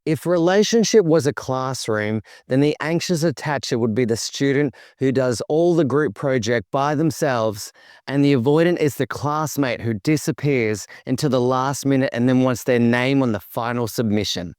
If relationship was a classroom, then the anxious attacher would be the student who does all the group project by themselves, and the avoidant is the classmate who disappears into the last minute and then wants their name on the final submission.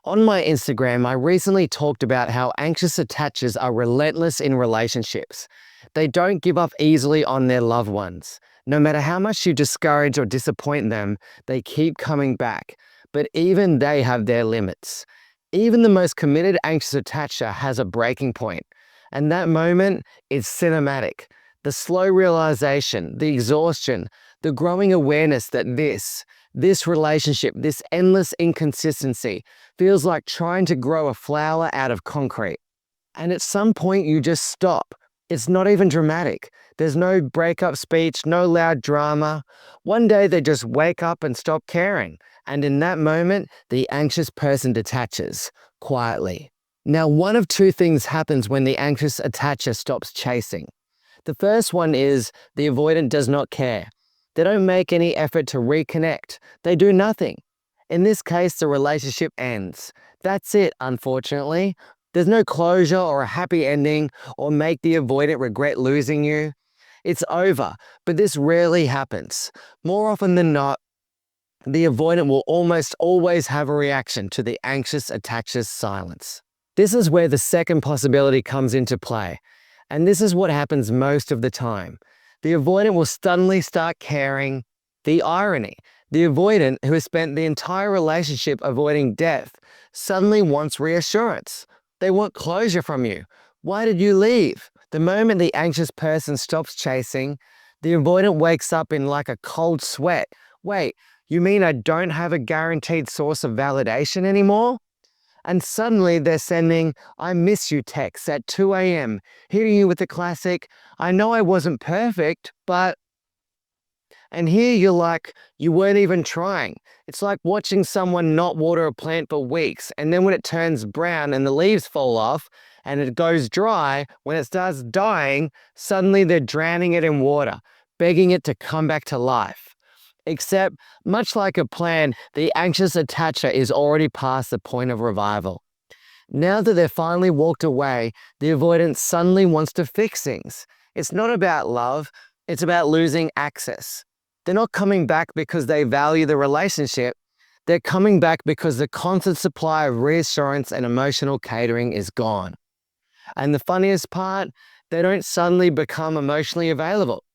On my Instagram, I recently talked about how anxious attachers are relentless in relationships. They don't give up easily on their loved ones. No matter how much you discourage or disappoint them, they keep coming back. But even they have their limits. Even the most committed anxious attacher has a breaking point. And that moment is cinematic. The slow realization, the exhaustion, the growing awareness that this relationship, this endless inconsistency, feels like trying to grow a flower out of concrete. And at some point you just stop. It's not even dramatic. There's no breakup speech, no loud drama. One day they just wake up and stop caring. And in that moment, the anxious person detaches, quietly. Now, one of two things happens when the anxious attacher stops chasing. The first one is the avoidant does not care. They don't make any effort to reconnect. They do nothing. In this case, the relationship ends. That's it, unfortunately. There's no closure or a happy ending or make the avoidant regret losing you. It's over, but this rarely happens. More often than not, the avoidant will almost always have a reaction to the anxious attacher's silence. This is where the second possibility comes into play, and this is what happens most of the time. The avoidant will suddenly start caring. The irony, the avoidant who has spent the entire relationship avoiding death suddenly wants reassurance. They want closure from you. Why did you leave? The moment the anxious person stops chasing, the avoidant wakes up in like a cold sweat. Wait, you mean I don't have a guaranteed source of validation anymore? And suddenly they're sending, I miss you texts at 2 a.m., hitting you with the classic, I know I wasn't perfect, but... And here you're like, you weren't even trying. It's like watching someone not water a plant for weeks, and then when it turns brown and the leaves fall off, and it goes dry, when it starts dying, suddenly they're drowning it in water, begging it to come back to life. Except, much like a plant, the anxious attacher is already past the point of revival. Now that they've finally walked away, the avoidant suddenly wants to fix things. It's not about love, it's about losing access. They're not coming back because they value the relationship. They're coming back because the constant supply of reassurance and emotional catering is gone. And the funniest part, they don't suddenly become emotionally available.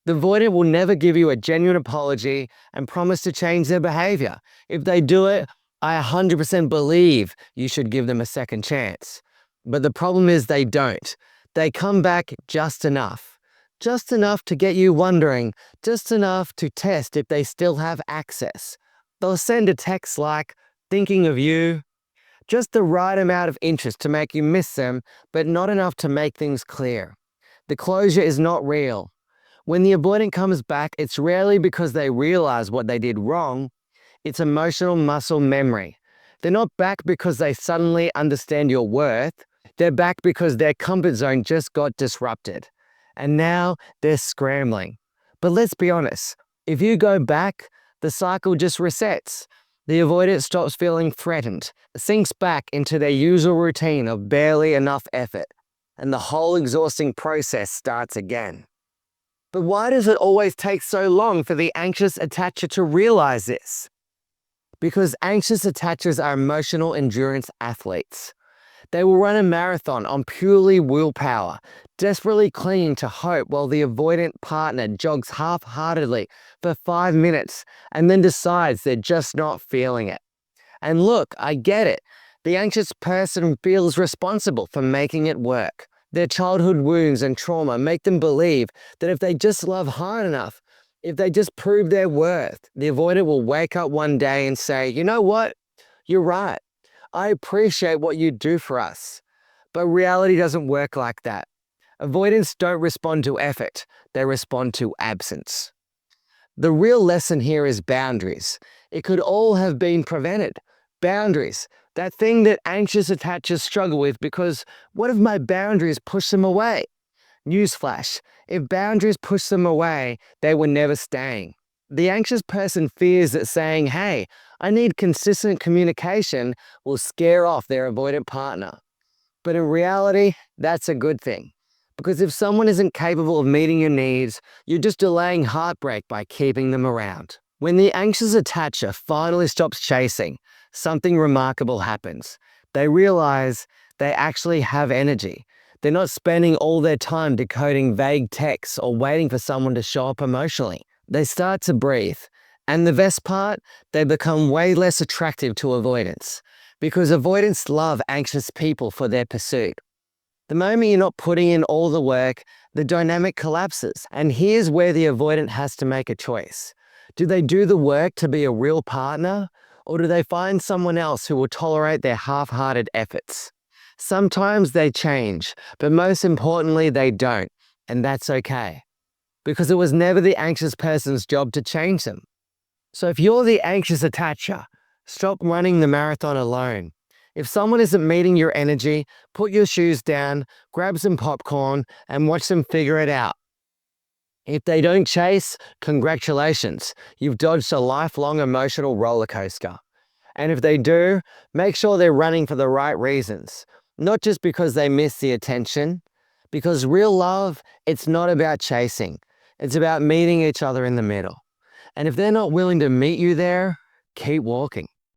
The avoidant will never give you a genuine apology and promise to change their behavior. If they do it, I 100% believe you should give them a second chance. But the problem is they don't. They come back just enough. Just enough to get you wondering, just enough to test if they still have access. They'll send a text like, thinking of you. Just the right amount of interest to make you miss them, but not enough to make things clear. The closure is not real. When the avoidant comes back, it's rarely because they realize what they did wrong. It's emotional muscle memory. They're not back because they suddenly understand your worth. They're back because their comfort zone just got disrupted. And now they're scrambling. But let's be honest, if you go back, the cycle just resets. The avoidant stops feeling threatened, sinks back into their usual routine of barely enough effort, and the whole exhausting process starts again. But why does it always take so long for the anxious attacher to realize this? Because anxious attachers are emotional endurance athletes. They will run a marathon on purely willpower, desperately clinging to hope while the avoidant partner jogs half-heartedly for 5 minutes and then decides they're just not feeling it. And look, I get it. The anxious person feels responsible for making it work. Their childhood wounds and trauma make them believe that if they just love hard enough, if they just prove their worth, the avoidant will wake up one day and say, you know what? You're right. I appreciate what you do for us. But reality doesn't work like that. Avoidants don't respond to effort. They respond to absence. The real lesson here is boundaries. It could all have been prevented. Boundaries. That thing that anxious attachers struggle with because what if my boundaries push them away? Newsflash, if boundaries push them away, they were never staying. The anxious person fears that saying, hey, I need consistent communication will scare off their avoidant partner. But in reality, that's a good thing. Because if someone isn't capable of meeting your needs, you're just delaying heartbreak by keeping them around. When the anxious attacher finally stops chasing, something remarkable happens. They realize they actually have energy. They're not spending all their time decoding vague texts or waiting for someone to show up emotionally. They start to breathe. And the best part, they become way less attractive to avoidance. Because avoidants love anxious people for their pursuit. The moment you're not putting in all the work, the dynamic collapses. And here's where the avoidant has to make a choice. Do they do the work to be a real partner, or do they find someone else who will tolerate their half-hearted efforts? Sometimes they change, but most importantly, they don't. And that's okay. Because it was never the anxious person's job to change them. So if you're the anxious attacher, stop running the marathon alone. If someone isn't meeting your energy, put your shoes down, grab some popcorn, and watch them figure it out. If they don't chase, congratulations. You've dodged a lifelong emotional roller coaster. And if they do, make sure they're running for the right reasons. Not just because they miss the attention. Because real love, it's not about chasing. It's about meeting each other in the middle. And if they're not willing to meet you there, keep walking.